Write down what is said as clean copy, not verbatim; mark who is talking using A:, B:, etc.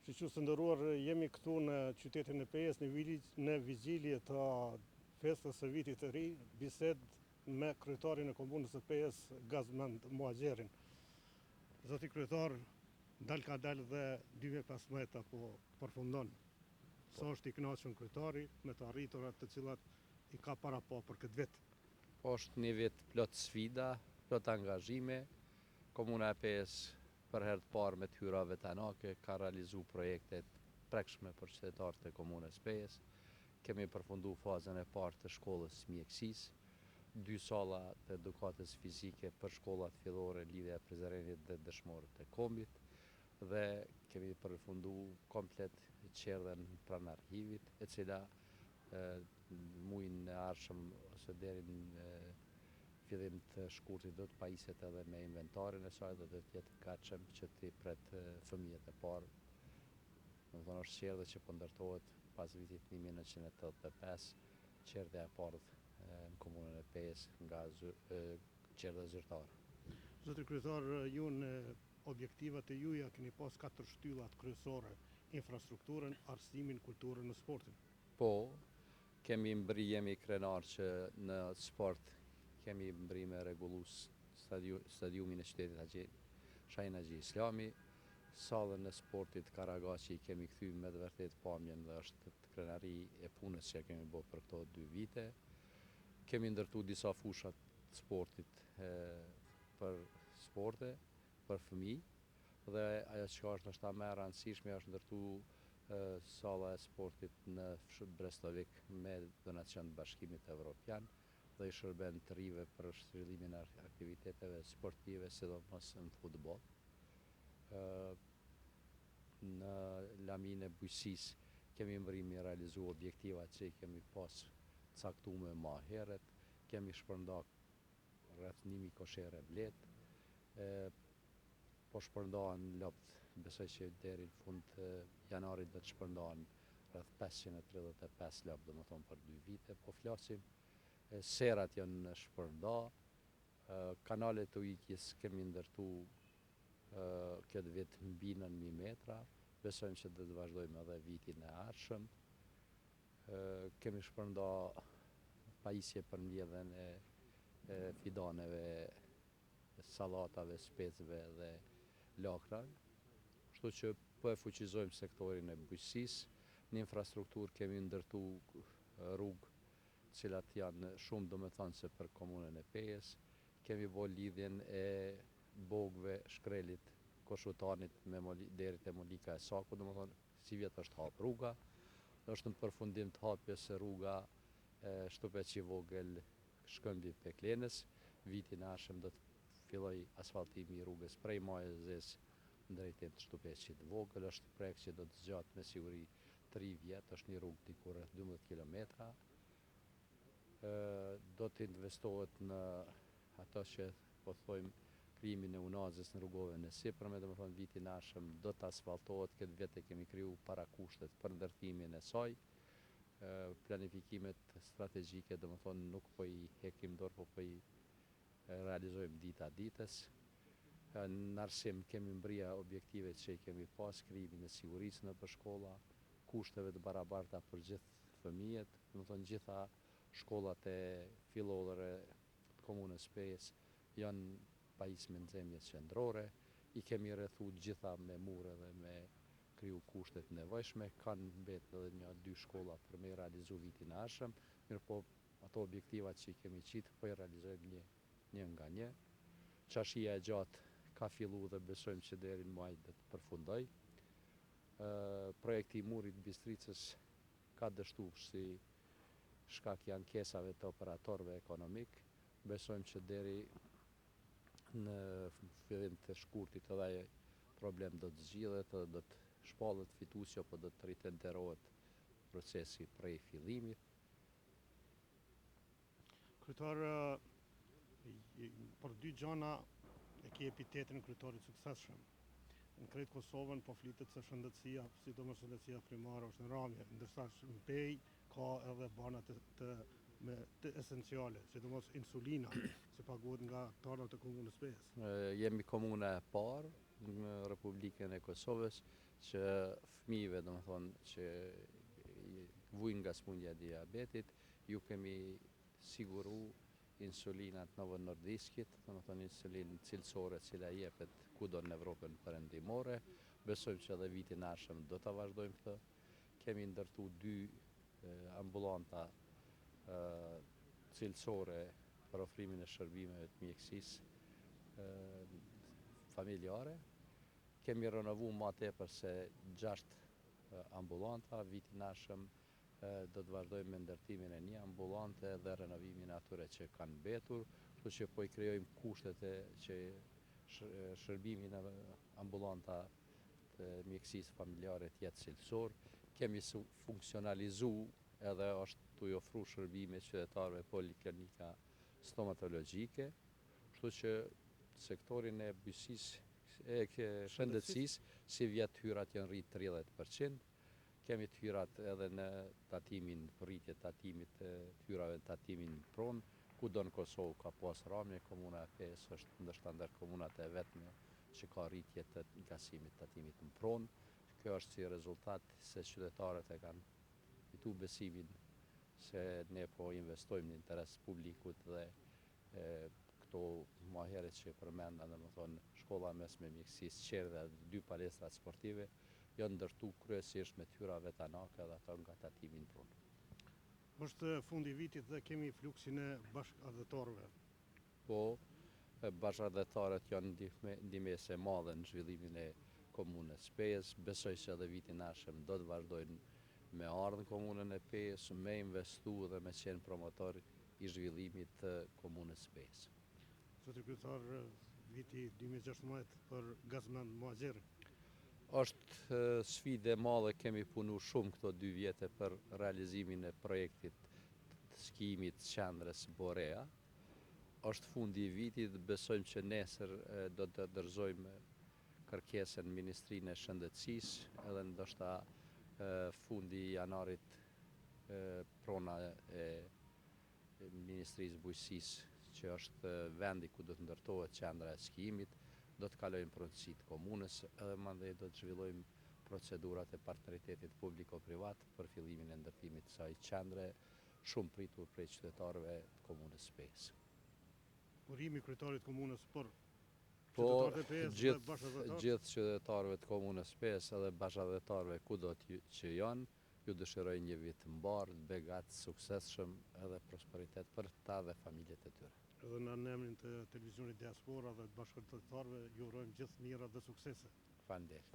A: Që së ndëruar, jemi këtu në qytetin e Pejës në vizilje të festës së vitit të ri, bised me kryetarin e komunës së Pejës, Gazmend Muhaxherin. Zoti kryetar, dal ka dal dhe 2015 po përfundon. Sa është i kënaqur kryetari me të arriturat të cilat i ka para pa për këtë vit?
B: Është një vit plot sfida, plot angazhime. Komuna e Pejës për herë të parë me të hyra vetanake ka realizu projektet prekshme për qytetarët e komunës Pejës. Kemi përfundu fazën e parë të shkollës mjekësisë, 2 salla të edukatës fizike për shkollat fillore, lidhja e Prizrenit dhe dëshmorët e kombit, dhe kemi përfundu komplet qerdhen pranë arhivit, e cila muajin e ardhshëm ose deri në fillim të shkurtit do të pajiset edhe me inventarin e saj dhe do të jetë gatshëm që t'i pret fëmijët e parë. Do të thonë është qerdhe që po ndërtohet pas vitit 1985, qerdhja e parë në komunën e Pejës nga qerdhe zyrtare.
A: Zoti kryetar, ju në objektivat e juja keni pas 4 shtyllat kryesore: infrastrukturën, arsimin, kulturën dhe sportin.
B: Po, jemi krenar që në sport kemi mbri me regulus stadiumin e qytetit Shahina Haxhi Islami, sallën e sportit Karagaçi kemi kthy me të vërtet pamjen dhe është krenari e punës që kemi bërë për këto 2 vite. Kemi ndërtu disa fushat sportit për sporte, për fëmijë, dhe ajo që është ndoshta më e rëndësishme është ndërtu salla e sportit në Brestovik me donacion të Bashkimit Evropian dhe i shërben të rive për zhvillimin e aktiviteteve sportive, sidomos në futboll. Në lamin e bujqësisë kemi mbrimi realizu objektivat që i kemi pas caktuar më herët, kemi shpërndarë rreth 1000 koshere blet, po shpërndahen lopt, besoj që deri në fund janarit do të shpërndahen rreth 535 lopt, domethënë për 2 vite, po flasim. Serat janë shpërnda, kanalet të ujitjes kemi ndërtu këtë vit mbi 9000 metra, besojmë që do të vazhdojmë edhe vitin e ardhshëm. Kemi shpërnda pajisje për mbjedhjen e fidaneve, sallatave, specëve dhe lakrave, kështu që po e fuqizojmë sektorin e bujqësisë. Në infrastrukturë kemi ndërtu rrugë cilat janë shumë domethënëse për komunën e Pejës. Kemi bërë lidhjen e bogëve shkrelit Koshutanit deri te Molika e Sakut, domethënë si vjet është hap rruga, është në përfundim të hapjes së rruga Shtupeçi vogël Shkëmbi Peklenës. Vitin e ardhshëm do të filloj asfaltimi i rrugës prej Majës Zez në drejtim të Shtupeçit vogël. Është projekt që do të zgjatë me siguri 3 vjet, është një rrugë diku rreth 12 kilometra. Do të investohet në ato që po thojmë krijimin e unazës në rrugovën e sipërme, domethënë vitin e ardhshëm do të asfaltohet. Këtë vit e kemi kriju parakushtet për ndërtimin e saj. Planifikimet strategjike domethënë nuk po i hekim dorë, po i realizojmë dita ditës. Në arsim kemi mbrija objektivet që i kemi pas, krijimin e sigurisë nëpër shkolla, kushteve të barabarta për gjithë fëmijët, domethënë gjitha shkollat e fillore të komunës Pejës janë pajisme nxemjes qendrore, i kemi rrethu gjitha me mure dhe me kriju kushtet nevojshme. Kanë mbetur edhe 1-2 shkolla për me realizu vitin e ardhshëm, mirëpo ato objektivat që i kemi qitë po i realizojmë një nga një. Qashia e gjatë ka fillu dhe besojmë që deri në maj do të përfundoj. Projekti i murit Bistricës ka dështu si shkak i ankesave të operatorëve ekonomik. Besojmë që deri në fillim të shkurtit edhe ai problem do të zgjidhet, do të shpallet fituesi apo do të ritenderohet procesi prej fillimit.
A: Kryetar, për 2 gjana e ki epitetin kryetarit suksesshëm. Në krejt Kosovën po flitet se shëndetësia, sidomos shëndetësia primare është në rramje, ndërsa në Pejë ka edhe bana të esenciale, sidomos insulina, që paguhet nga tarët e komunës Pejës.
B: Jemi komuna e parë në Republikën e Kosovës që fëmijëve, domethënë, që vujnë nga smundja e diabetit, ju kemi siguru insulinat Novo Nordiskit, domethënë insulinë cilësore cila jepet kudo në Evropën perëndimore. Besojmë që edhe vitin e ardhshëm do ta vazhdojmë këtë. Kemi ndërtu 2 ambulanta cilësore për ofrimin e shërbimeve të mjekësisë familjare. Kemi renovu ma tepër se 6 ambulanta. Vitin e ardhshëm do të vazhdojmë me ndërtimin e 1 ambulante dhe renovimin e atyre që kanë mbetur, kështu që po i krijojmë kushtet që shërbimi në ambulanta të mjekësisë familjare të jetë cilësor. Kemi funksionalizu edhe është të i ofru shërbime qytetarëve poliklinika stomatologjike, kështu që sektorin e shëndetësisë si vjet hyrat janë rritë 30%. Kemi të hyrat edhe në tatimin, rritje tatimit të hyrave në tatimin pronë, kudo në Kosovë ka pas ramje, komuna e Pes është ndoshta ndër komunat e vetme që ka rritje të ngasimit tatimit në pronë. Kjo është si rezultat se qytetarët e kanë fitu besimin se ne po investojmë në interes publikut dhe këto ma herët që përmenda, domethënë shkolla mesme mjekësisë Qerdha dhe 2 palestra sportive janë ndërtu kryesisht me tyra vetanake dhe ato nga tatimi në pronë.
A: Është fundi i vitit dhe kemi fluksin e bashkëardhëtorëve.
B: Po, bashkëardhëtarët janë ndihmëse e madhe në zhvillimin e komunës Pes. Besoj se edhe vitin e ardhshëm do të vazhdojnë me ardhur në komunën e Pes, me investu dhe me qenë promotor i zhvillimit të komunës Pes.
A: Zoti kryetar, viti 2016 për Gazmend Muhaxherin.
B: Është sfidë e madhe, kemi punu shumë këto 2 vjete për realizimin e projektit të skijimit qendrës Borea. Është fundi i vitit, besojmë që nesër do të dorëzojmë kërkesën në Ministrinë e Shëndetësisë, edhe ndoshta fundi i janarit prona e Ministrisë Bujqësisë, që është vendi ku do të ndërtohet qendra e skijimit, do të kalojmë pronësitë komunës edhe mandej do të zhvillojmë procedurat e partneritetit publiko-privat për fillimin e ndërtimit të kësaj qendre, shumë pritur prej qytetarëve të komunës Pes.
A: Urimi kryetarit komunës për
B: Po,
A: qytetarët e Pes dhe bashkëardhëtarët.
B: gjithë qytetarëve të komunës Pes edhe bashkëardhëtarëve kudo që janë, ju dëshiroj një vit të mbarë, të begat, suksesshëm edhe prosperitet për ta dhe familjet e tyre.
A: Edhe në emrin të televizionit Diaspora dhe të bashkëardhëtarëve ju urojmë gjithë mira dhe suksese.
B: Faleminderit.